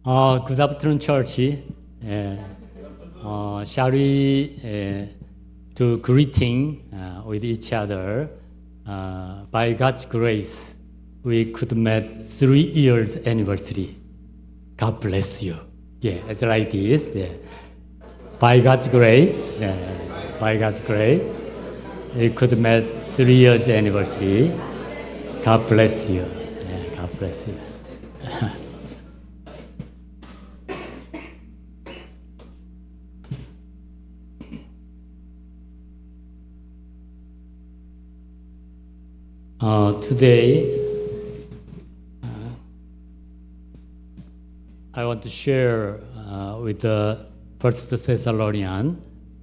Good afternoon, church. Shall we do greeting with each other? By God's grace, we could make 3 years anniversary. God bless you. Yeah, it's like this. Yeah. By God's grace, by God's grace, we could make 3 years anniversary. God bless you. Yeah, God bless you. Today, I want to share with the First Thessalonians,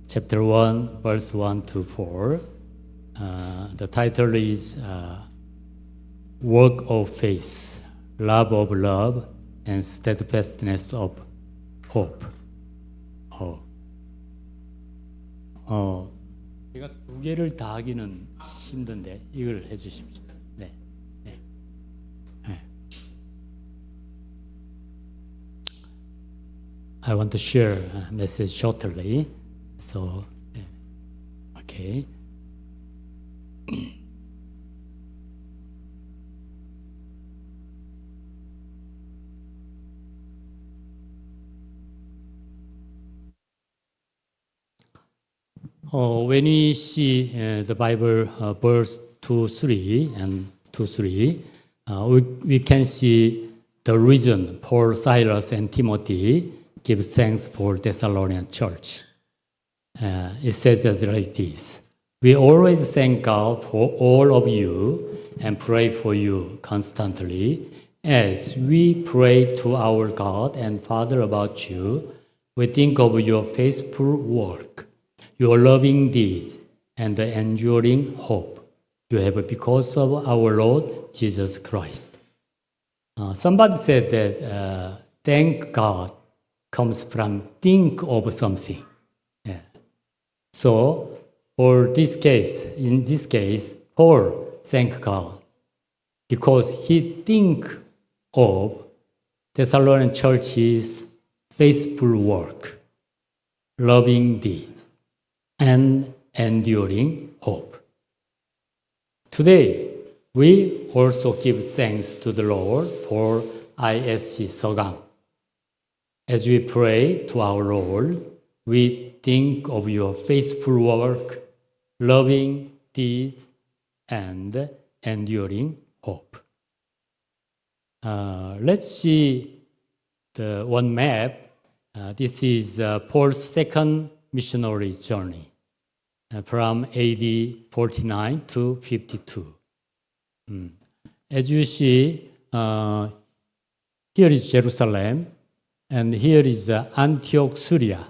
chapter 1, verse 1 to 4. The title is Work of Faith, Love of Love, and Steadfastness of Hope. 제가 2개를 다 하기는 힘든데 이걸 해주십시오. 네. I want to share a message shortly. So, okay. When we see the Bible verse 2:3 and 2:3, we can see the reason Paul, Silas, and Timothy give thanks for Thessalonian church. It says as like this: we always thank God for all of you and pray for you constantly, as we pray to our God and Father about you. We think of your faithful work, your loving deeds, and the enduring hope you have because of our Lord Jesus Christ. Somebody said that thank God comes from think of something. Yeah. So, in this case, Paul thank God because he think of Thessalonian church's faithful work, loving deeds, and enduring hope. Today, we also give thanks to the Lord for ISC Sogang. As we pray to our Lord, we think of your faithful work, loving deeds, and enduring hope. Let's see the one map. This is Paul's second missionary journey from AD 49 to 52. As you see, here is Jerusalem, and here is Antioch, Syria.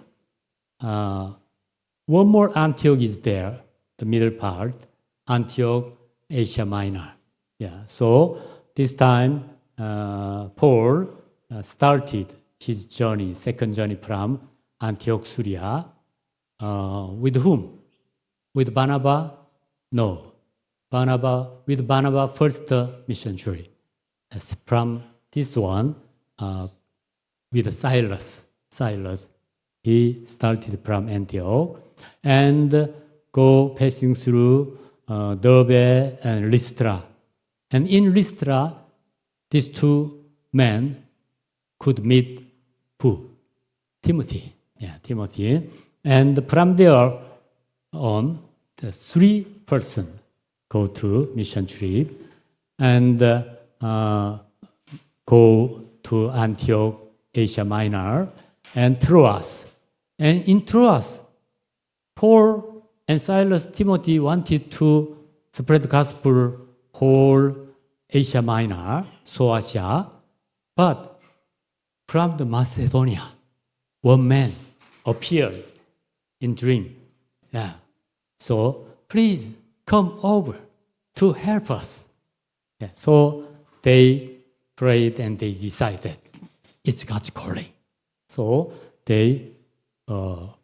One more Antioch is there, the middle part, Antioch, Asia Minor. Yeah. So this time, Paul started his journey, second journey from Antioch, Syria. With whom? With Barnabas? No. With Barnabas, first mission journey. From this one, with Silas, he started from Antioch and go passing through Derbe and Lystra. And in Lystra, these two men could meet who? Timothy. Yeah, Timothy. And from there on, the 3 persons go to mission trip and go to Antioch, Asia Minor, and Troas. And in Troas, Paul and Silas, Timothy wanted to spread the gospel whole Asia Minor, Soasia, but from the Macedonia, one man appeared in dream. Yeah. So please come over to help us. Yeah. So they prayed and they decided it's God's calling. So they go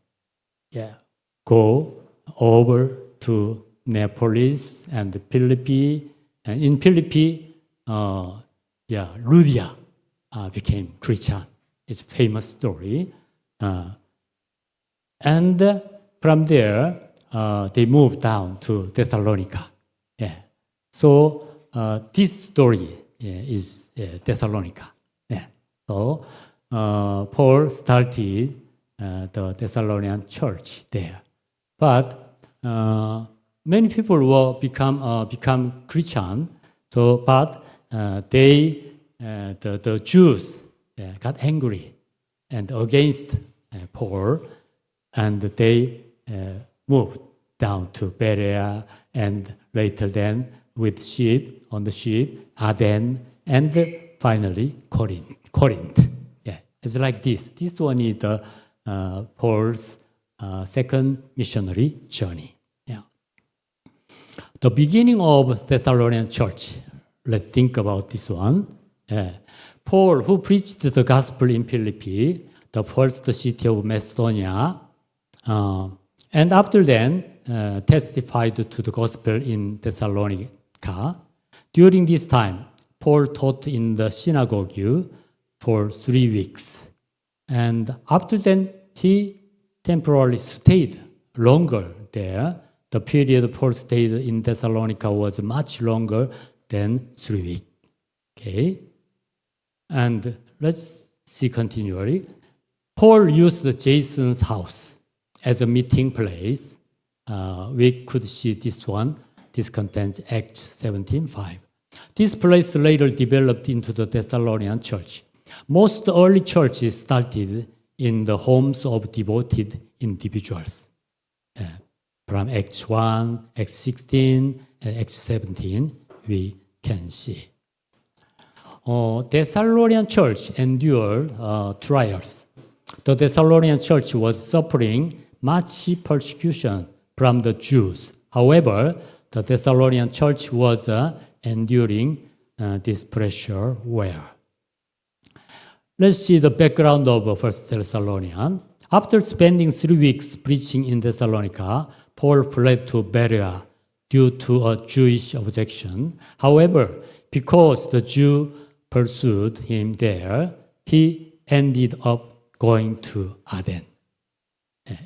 over to Neapolis and Philippi. And in Philippi, Lydia became Christian. It's a famous story. And from there, they moved down to Thessalonica. Yeah. So this story is Thessalonica. Yeah. So Paul started the Thessalonian church there, but many people will become Christian. So, but the Jews got angry and against Paul, and they moved down to Berea, and later then with on the ship, Aden, and finally Corinth. Yeah, it's like this. This one is the Paul's second missionary journey. Yeah. The beginning of Thessalonian church. Let's think about this one. Paul, who preached the gospel in Philippi, the first city of Macedonia, and after then testified to the gospel in Thessalonica. During this time, Paul taught in the synagogue for 3 weeks. And after then, he temporarily stayed longer there. The period Paul stayed in Thessalonica was much longer than 3 weeks. Okay? And let's see continually. Paul used Jason's house as a meeting place. We could see this one. This contains Acts 17:5. This place later developed into the Thessalonian church. Most early churches started in the homes of devoted individuals. From Acts 1, Acts 16, and Acts 17, we can see. Thessalonian church endured trials. The Thessalonian church was suffering much persecution from the Jews. However, the Thessalonian church was enduring this pressure well. Let's see the background of 1 Thessalonians. After spending 3 weeks preaching in Thessalonica, Paul fled to Berea due to a Jewish objection. However, because the Jew pursued him there, he ended up going to Aden.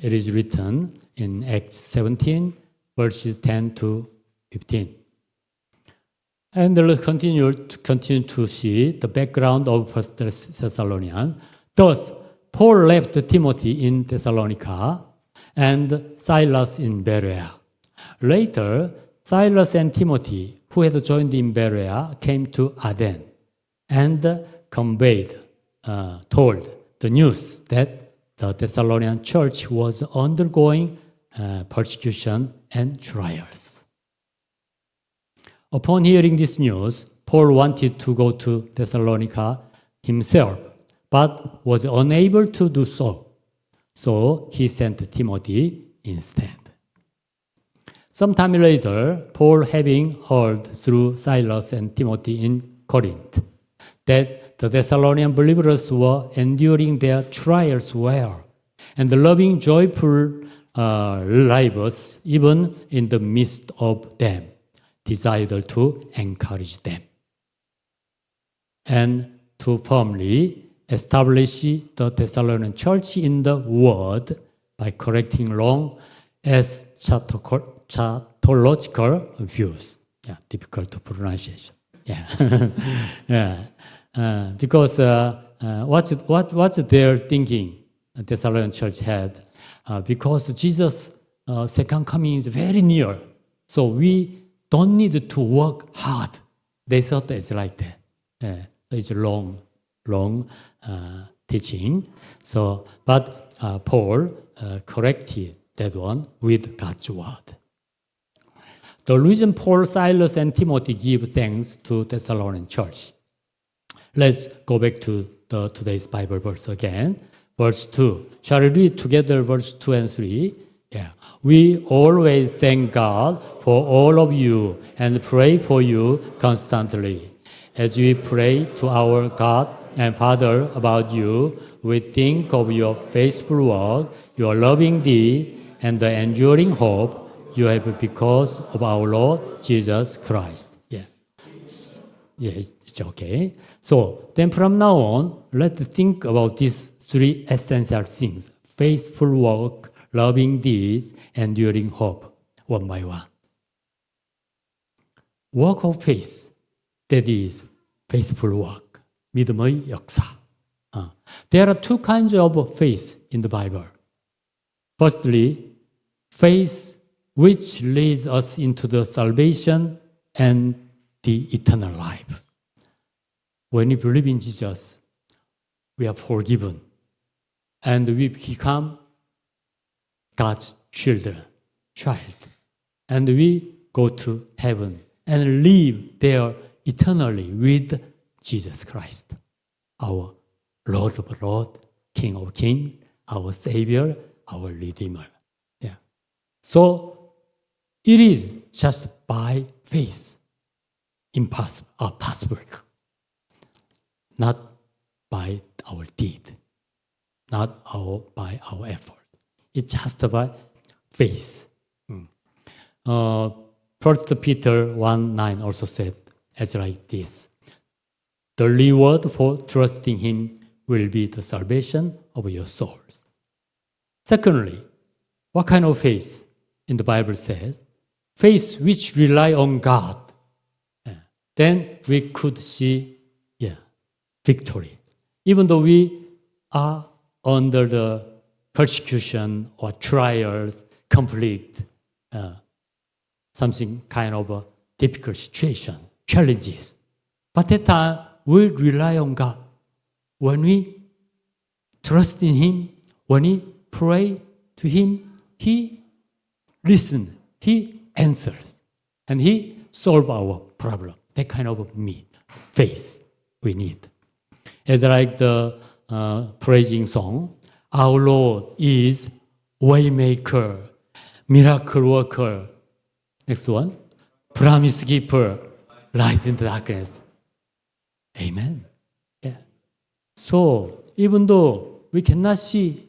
It is written in Acts 17, verses 10 to 15. And let's continue to see the background of 1 Thessalonians. Thus, Paul left Timothy in Thessalonica and Silas in Berea. Later, Silas and Timothy, who had joined in Berea, came to Aden and told the news that the Thessalonian church was undergoing persecution and trials. Upon hearing this news, Paul wanted to go to Thessalonica himself, but was unable to do so. So he sent Timothy instead. Sometime later, Paul, having heard through Silas and Timothy in Corinth that the Thessalonian believers were enduring their trials well and loving joyful lives even in the midst of them, desired to encourage them and to firmly establish the Thessalonian church in the word by correcting wrong eschatological views. Yeah, difficult to pronunciation. Yeah, because what's their thinking? The Thessalonian church had because Jesus' second coming is very near, so we don't need to work hard. They thought it's like that. So it's long teaching. So, but Paul corrected that one with God's word. The reason Paul, Silas, and Timothy give thanks to Thessalonian church. Let's go back to today's Bible verse again. Verse 2. Shall we read together verse 2 and 3? Yeah. We always thank God for all of you and pray for you constantly. As we pray to our God and Father about you, we think of your faithful work, your loving deed, and the enduring hope you have because of our Lord Jesus Christ. Yeah, it's okay. So then from now on, let's think about these three essential things: faithful work, loving deeds, enduring hope, one by one. Work of faith, that is faithful work, 믿음의 역사. There are two kinds of faith in the Bible. Firstly, faith which leads us into the salvation and the eternal life. When we believe in Jesus, we are forgiven and we become God's child. And we go to heaven and live there eternally with Jesus Christ, our Lord of Lords, King of Kings, our Savior, our Redeemer. Yeah. So it is just by faith possible, not by our deed, not by our effort. It's just by faith. 1 Peter 1:9 also said as like this: the reward for trusting Him will be the salvation of your souls. Secondly, what kind of faith in the Bible says? Faith which rely on God. Then we could see victory. Even though we are under the persecution or trials, conflict, something kind of a difficult situation, challenges. But that time, we rely on God. When we trust in Him, when we pray to Him, He listens, He answers, and He solves our problem. That kind of faith we need. As like the praising song, our Lord is waymaker, miracle worker. Next one, promise keeper, light in the darkness. Amen. Yeah. So even though we cannot see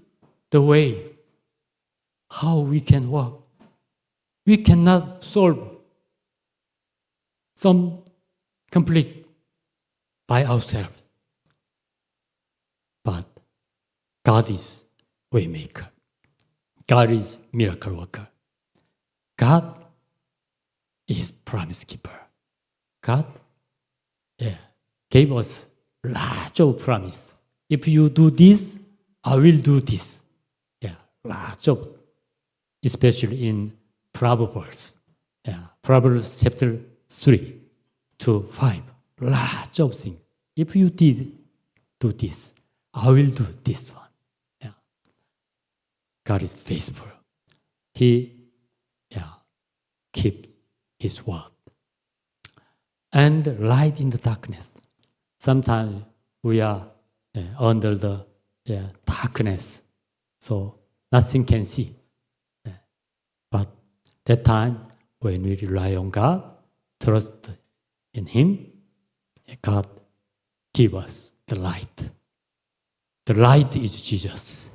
the way how we can work, we cannot solve some conflict by ourselves. But God is waymaker. God is miracle worker. God is promise keeper. God gave us lots of promise. If you do this, I will do this. Lots of, especially in Proverbs. Proverbs chapter 3 to 5. Lots of things. If you did do this, I will do this one. God is faithful. He keeps His word. And light in the darkness. Sometimes we are under the darkness, so nothing can see. But that time, when we rely on God, trust in Him, God give us the light. The light is Jesus.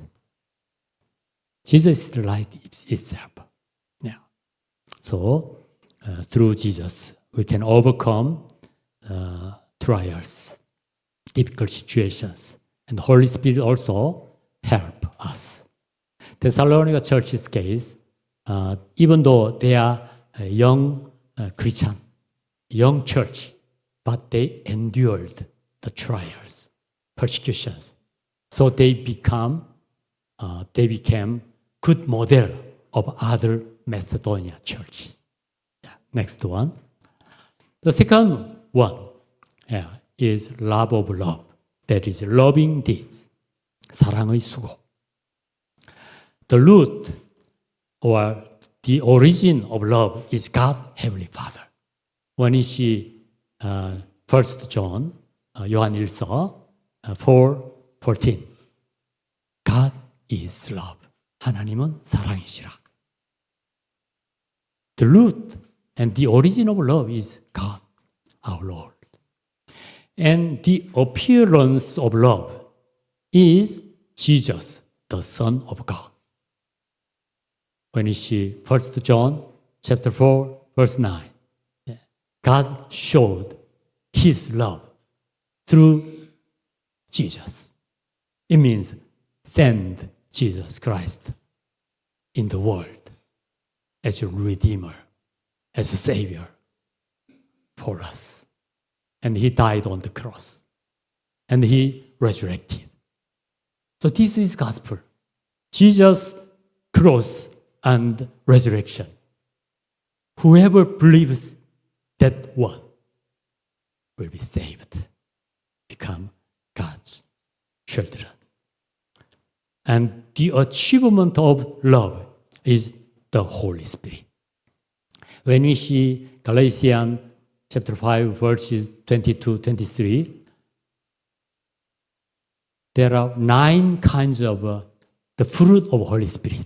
Jesus is the light itself. So through Jesus, we can overcome trials, difficult situations, and the Holy Spirit also help us. Thessalonica Church's case, even though they are a young Christian, young church, but they endured the trials, persecutions. So they became good model of other Macedonia churches. Next one. The second one is love of love. That is loving deeds. 사랑의 수고. The root or the origin of love is God, Heavenly Father. When you see 1 John, 요한일서 4:14, God is love. 하나님은 사랑이시라. The root and the origin of love is God, our Lord. And the appearance of love is Jesus, the Son of God. When you see 1 John chapter 4, verse 9, God showed His love through Jesus. It means send Jesus Christ in the world as a Redeemer, as a Savior for us. And He died on the cross. And He resurrected. So this is gospel. Jesus' cross and resurrection. Whoever believes that one will be saved, become God's children. And the achievement of love is the Holy Spirit. When we see Galatians chapter 5, verses 22, 23, there are 9 kinds of the fruit of Holy Spirit.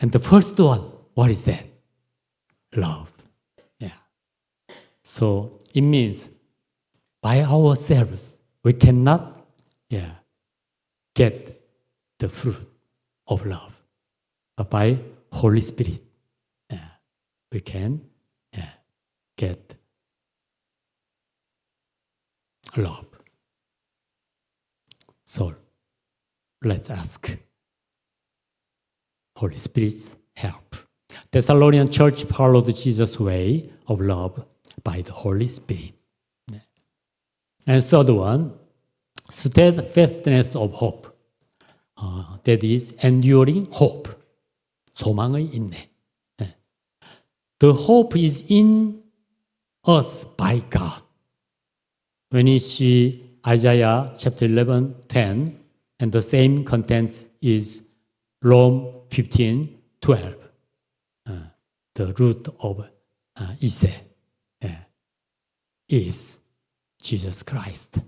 And the first one, what is that? Love. Yeah. So it means by ourselves, we cannot get the fruit of love. But by Holy Spirit, we can get love. So let's ask Holy Spirit's help. Thessalonian church followed Jesus' way of love by the Holy Spirit. And third one, steadfastness of hope. That is enduring hope. 소망의 인내. The hope is in us by God. When you see Isaiah chapter 11:10, and the same contents is Rome 15:12. The root of Ise is Jesus Christ.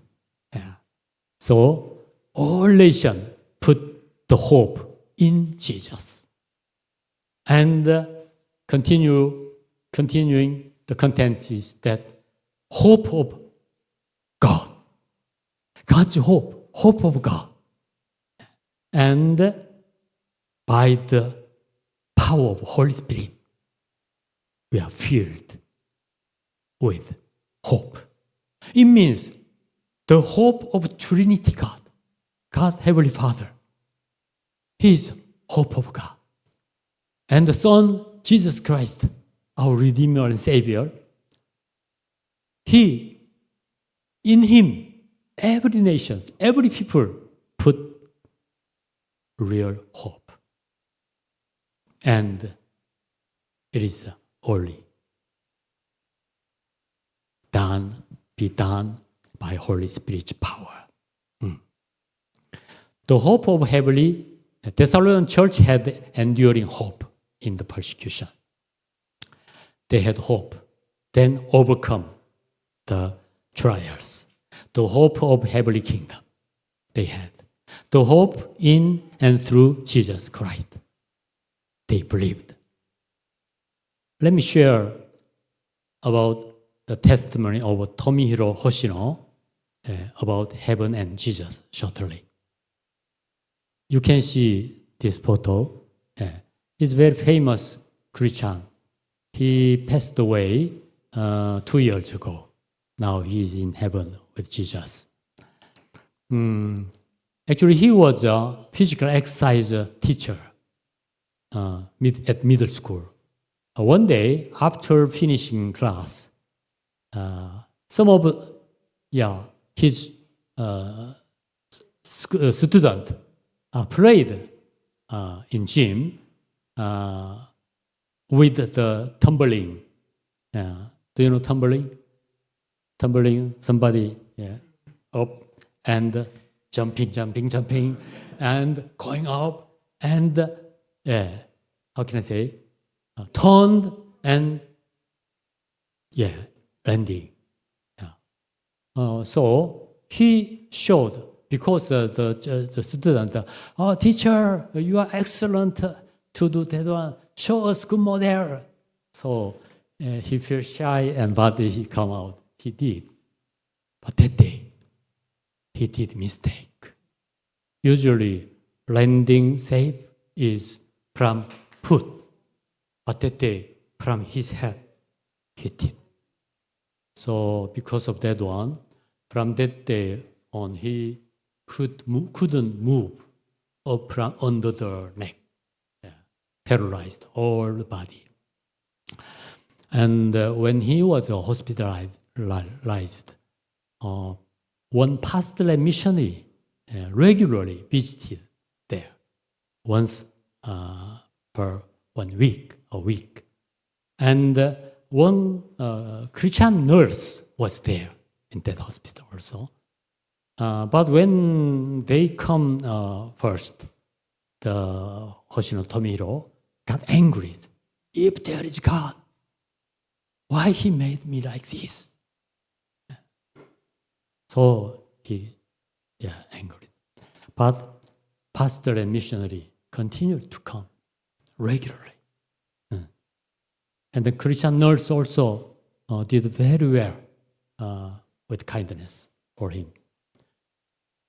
So all nations put the hope in Jesus. And continuing the content is that hope of God. God's hope of God. And by the power of Holy Spirit, we are filled with hope. It means the hope of Trinity God, God Heavenly Father. He is hope of God. And the Son, Jesus Christ, our Redeemer and Savior, in Him, every nation, every people put real hope. And it is only be done by Holy Spirit's power. The hope of heavenly Thessalonian church had enduring hope in the persecution. They had hope, then overcome the trials. The hope of heavenly kingdom they had. The hope in and through Jesus Christ. They believed. Let me share about the testimony of Tomihiro Hoshino about heaven and Jesus shortly. You can see this photo. He's a very famous Christian. He passed away 2 years ago. Now he is in heaven with Jesus. Actually, he was a physical exercise teacher at middle school. One day, after finishing class, some of his students played in gym with the tumbling. Do you know tumbling? Tumbling somebody up and jumping, and going up and how can I say? Turned and landing. So he showed, because the student, teacher, you are excellent to do that one. Show us good model. So he felt shy, but he come out. He did. But that day, he did mistake. Usually, landing safe is from foot. But that day, from his head, he did. So because of that one, From that day on, he couldn't move up from under the neck, paralyzed all the body. And when he was hospitalized, one pastor and missionary regularly visited there once per 1 week, a week. And one Christian nurse was there in that hospital also. But when they come first, the Hoshino Tomihiro got angry. If there is God, why he made me like this? So he angry. But pastor and missionary continued to come regularly. And the Christian nurse also did very well with kindness for him.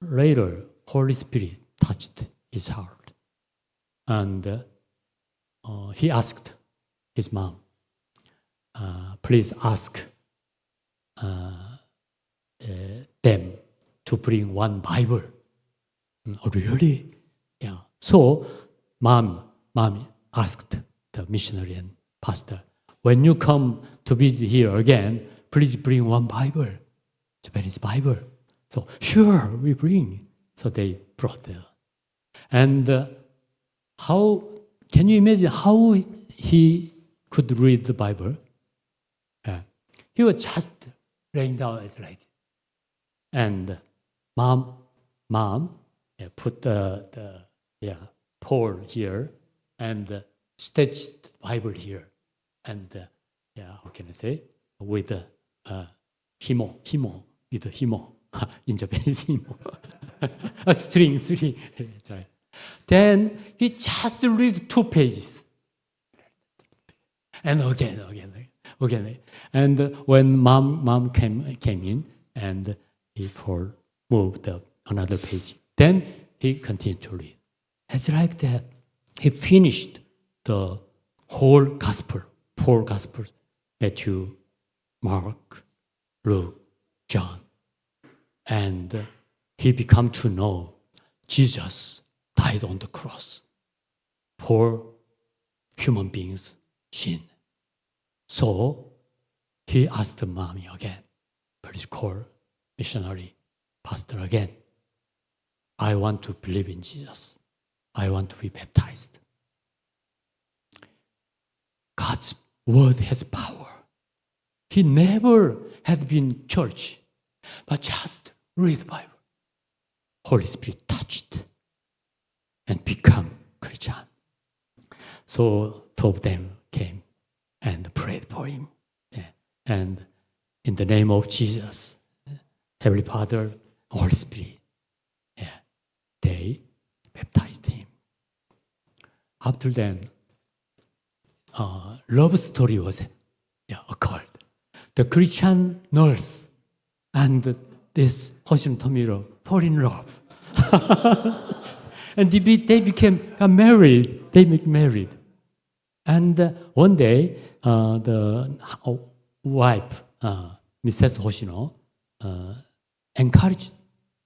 Later, Holy Spirit touched his heart. And he asked his mom, please ask them to bring one Bible. Oh, really? Yeah. So, mom asked the missionary and pastor, when you come to visit here again, please bring one Bible, Japanese Bible. So, sure, we bring. So they brought it. And how, can you imagine how he could read the Bible? He was just laying down as like this. And mom put the pole here and stitched the Bible here. And how can I say? With himo, with himo. In Japanese, himo. A string. That's right. Then he just read 2 pages. And again. And when mom came in, and he moved another page. Then he continued to read. It's like that. He finished the whole gospel, 4 gospels: Matthew, Mark, Luke, John. And he became to know Jesus died on the cross for human beings' sin. So he asked mommy again, please call missionary, pastor again. I want to believe in Jesus. I want to be baptized. God's word has power. He never had been church, but just read the Bible. Holy Spirit touched and become Christian. So 2 of them came and prayed for him. And in the name of Jesus, Heavenly Father, Holy Spirit, they baptized him. After then, love story was occurred. The Christian nurse and this Hoshino Tomihiro fall in love. And they became married. They became married. And one day, the wife, Mrs. Hoshino, encouraged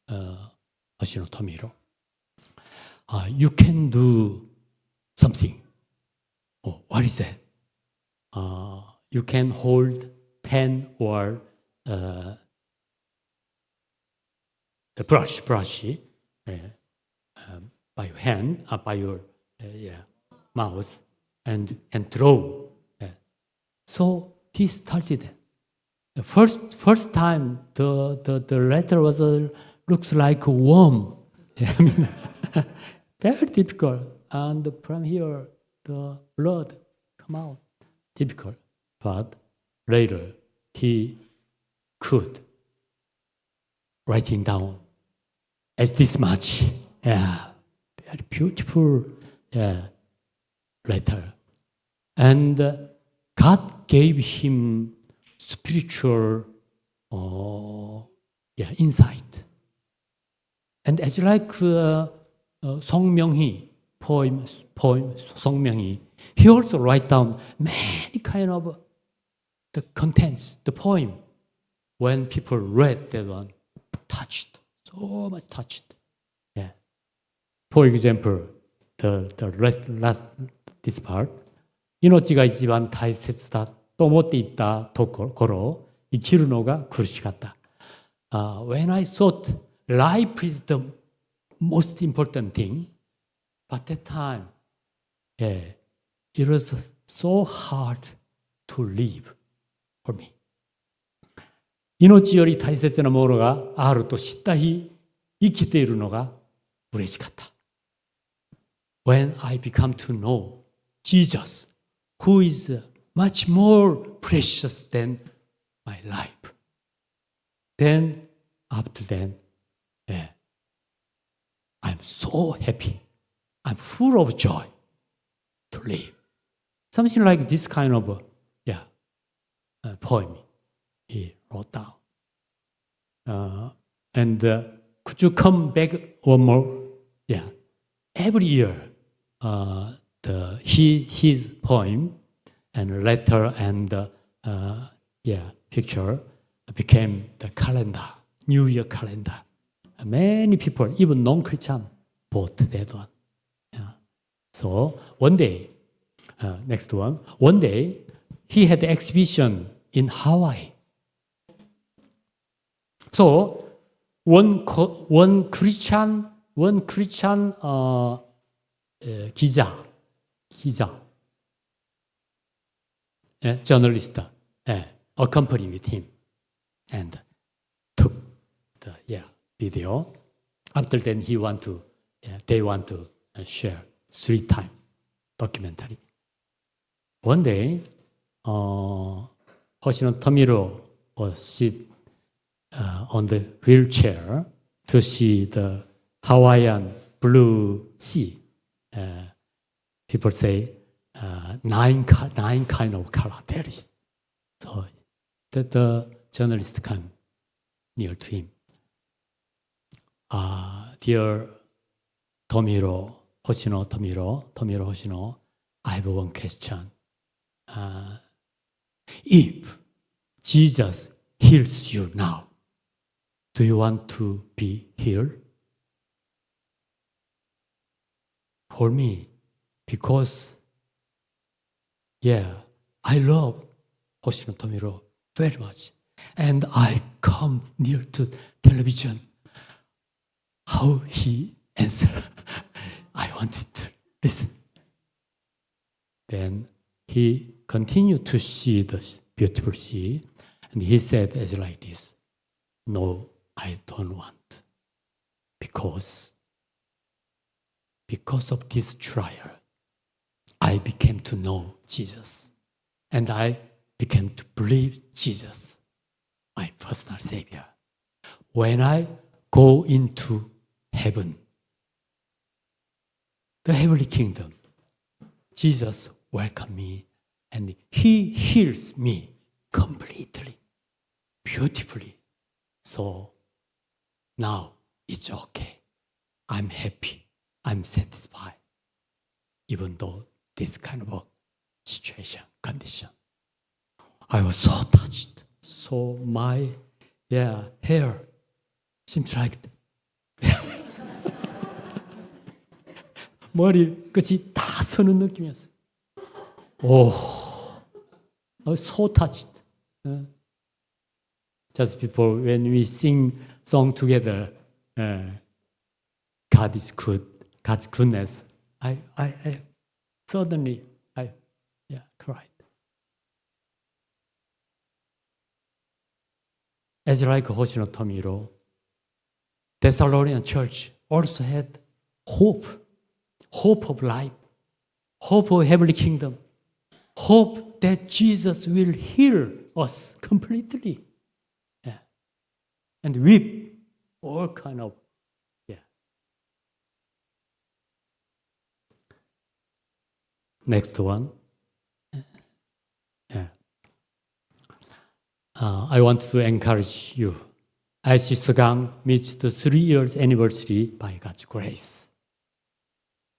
Hoshino Tomihiro. You can do something. Oh, what is that? You can hold pen or a brush by your hand, by your mouth, and draw. So he started. The first time the letter was looks like a worm. I mean, very difficult. And from here the blood come out. Difficult. But later he could writing down as this much. Very beautiful letter. And God gave him spiritual insight. And as like Songmyeong-hee poem Songmyeong-hee, he also write down many kind of the contents, the poem. When people read that one, touched, so much touched. Yeah. For example, the last this part. 命が一番大切だと思っていたところ、生きるのが苦しかった。When I thought life is the most important thing, but that time, yeah, it was so hard to live for me. 命より大切なものがあると知った日、生きているのが嬉しかった。When I become to know Jesus, who is much more precious than my life, then after then, yeah, I'm so happy. I'm full of joy to live. Something like this kind of poem he wrote down. And could you come back one more? Yeah, every year, his poem and letter and picture became the calendar, New Year calendar. Many people, even non-Christian, bought that one. Yeah. So one day, next one. One day, he had an exhibition in Hawaii. So one Christian 기자, journalist, accompanied with him and took the video. After then, they want to share 3-time documentary. One day, Hoshino Tomiro was sit on the wheelchair to see the Hawaiian blue sea. People say 9 kind of color there is. So that the journalist came near to him. Dear Tomiro, Hoshino, I have one question. If Jesus heals you now, do you want to be healed? For me, because, I love Hoshino Tomiro very much. And I come near to television. How he answered, I wanted to listen. Then he continued to see the beautiful sea. And he said as like this, no, I don't want. Because of this trial, I became to know Jesus. And I became to believe Jesus, my personal Savior. When I go into heaven, the heavenly kingdom, Jesus welcomes me and he heals me completely, beautifully. So now it's okay. I'm happy. I'm satisfied. Even though this kind of a situation, condition. I was so touched. So my hair seems like 머리 끝이 다 서는 느낌이었어요. I was so touched. Just before when we sing song together, God is good, God's goodness. I suddenly cried. As like Hoshino Tomiro, Thessalonian church also had hope of life, hope of heavenly kingdom, hope that Jesus will heal us completely. And with all kind of, Next one. I want to encourage you. IC Segang meets the 3 years anniversary by God's grace.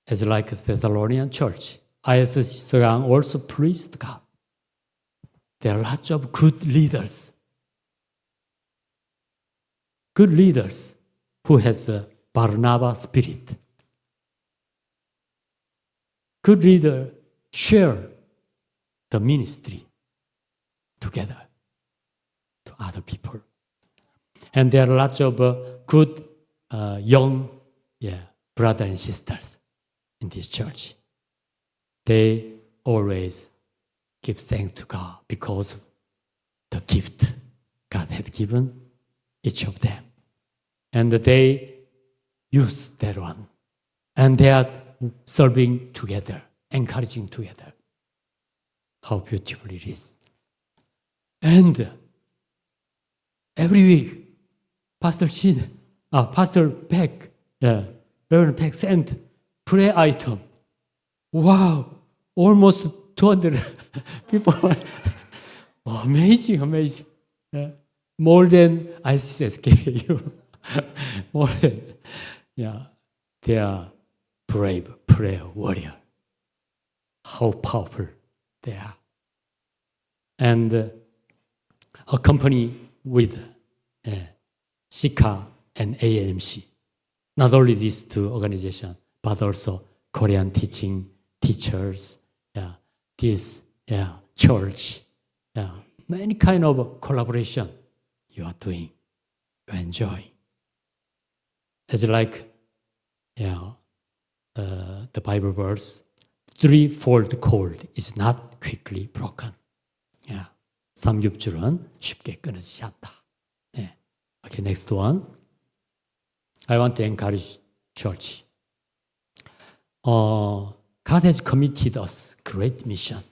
As like Thessalonian church, IC Segang also pleased God. There are lots of good leaders. good leaders who has a Barnabas spirit. Good leader share the ministry together to other people. And there are lots of good young brothers and sisters in this church. They always give thanks to God because of the gift God had given each of them. And they use that one. And they are serving together, encouraging together. How beautiful it is. And every week, Pastor Peck, Reverend Peck sent prayer item. Wow, almost 200 people. Amazing. More than ICSKU. More than, they are brave prayer warrior. How powerful they are. And accompany with SICA and AMC. Not only these two organizations, but also Korean teaching teachers, this church, many kind of collaboration you are doing, you are enjoying. It's like, the Bible verse, threefold cord is not quickly broken. 삼겹줄은 쉽게 끊어지지 않다. Okay, next one. I want to encourage church. God has committed us great mission.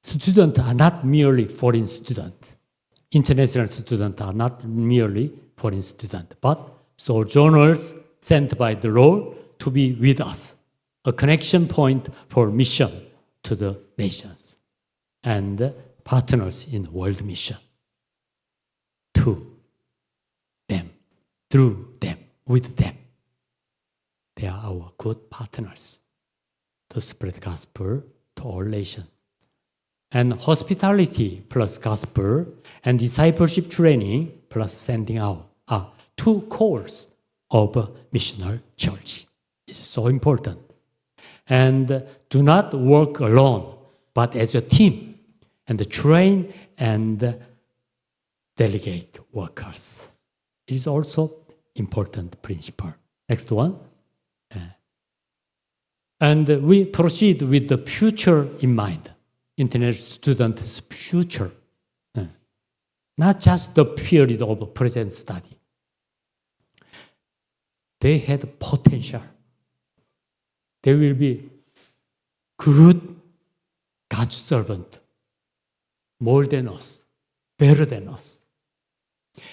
Students are not merely foreign students. International students are not merely foreign students, but sojourners sent by the Lord to be with us, a connection point for mission to the nations, and partners in world mission. To them, through them, with them. They are our good partners to spread the gospel to all nations. And hospitality plus gospel and discipleship training plus sending out are two cores of a missional church. It's so important. And do not work alone, but as a team, and train and delegate workers. It is also important principle. Next one. And we proceed with the future in mind. International students' future. Not just the period of present study. They had potential. They will be good God's servant, more than us, better than us.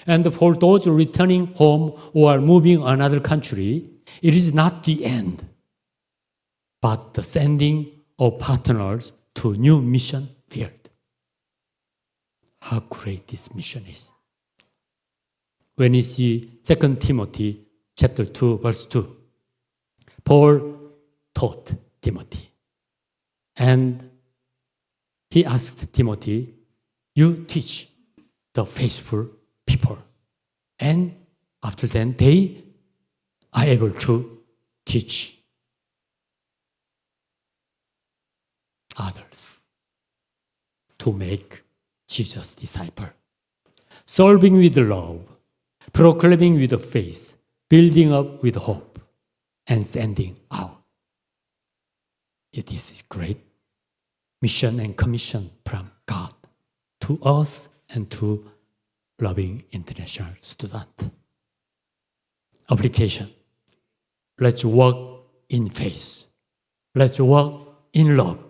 And for those returning home or moving another country, it is not the end, but the sending of partners to new mission field. How great this mission is. When you see 2 Timothy chapter 2, verse 2, Paul taught Timothy. And he asked Timothy, you teach the faithful people. And after that, they are able to teach others to make Jesus' disciple. Serving with love, proclaiming with faith, building up with hope, and sending out. It is great mission and commission from God to us and to loving international students. Application. Let's walk in faith. Let's walk in love.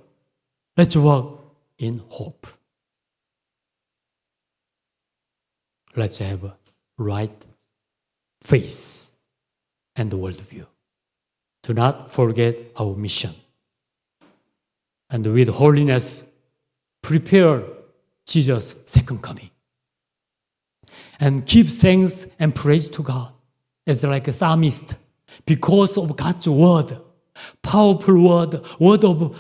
Let's walk in hope. Let's have a right faith and worldview. Do not forget our mission. And with holiness, prepare Jesus' second coming. And give thanks and praise to God as like a psalmist because of God's word, powerful word of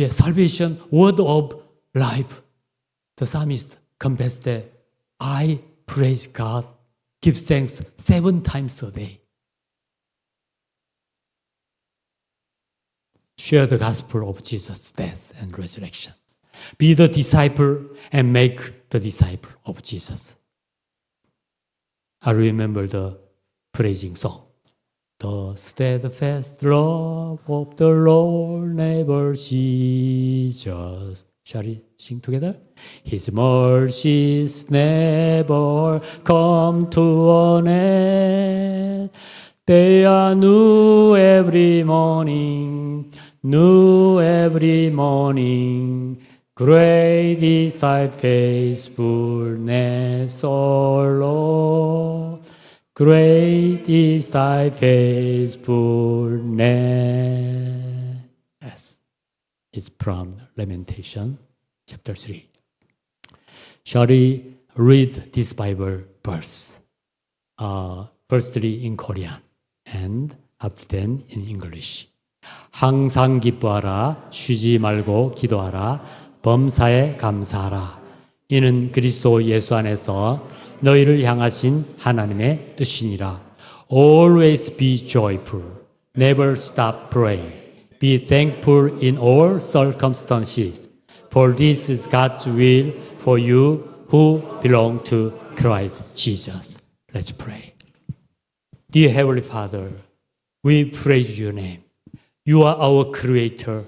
salvation, word of life. The psalmist confessed that I praise God, give thanks 7 times a day. Share the gospel of Jesus' death and resurrection. Be the disciple and make the disciple of Jesus. I remember the praising song. The steadfast love of the Lord never ceases. Shall we sing together? His mercies never come to an end. They are new every morning, new every morning. Great is thy faithfulness, O Lord. Great is thy faithfulness. Yes. It's from Lamentation, chapter 3. Shall we read this Bible verse? Firstly in Korean and after then in English. 항상 기뻐하라, 쉬지 말고 기도하라, 범사에 감사하라. 이는 그리스도 예수 안에서 너희를 향하신 하나님의 뜻이니라. Always be joyful, never stop praying. Be thankful in all circumstances, for this is God's will for you who belong to Christ Jesus. Let's pray. Dear Heavenly Father, we praise your name. You are our Creator.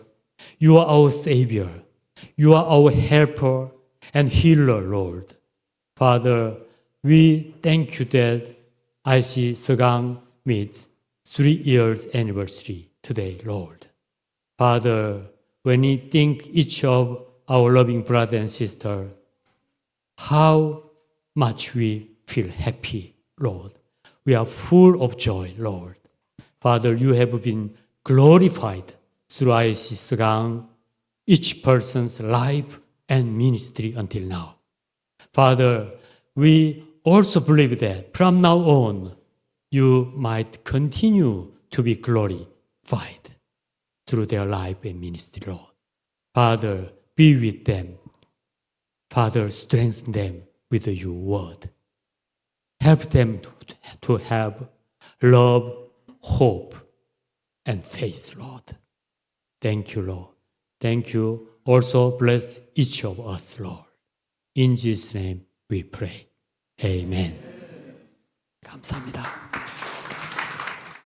You are our Savior. You are our helper and healer, Lord. Father, we thank you that IC Segang meets 3 years anniversary today, Lord. Father, when we think each of our loving brother and sister, how much we feel happy, Lord. We are full of joy, Lord. Father, you have been glorified through IC Segang, each person's life and ministry until now. Father, we also believe that from now on, you might continue to be glorified through their life and ministry, Lord. Father, be with them. Father, strengthen them with your word. Help them to have love, hope, and faith, Lord. Thank you, Lord. Thank you. Also bless each of us, Lord. In Jesus' name we pray. Amen. 감사합니다.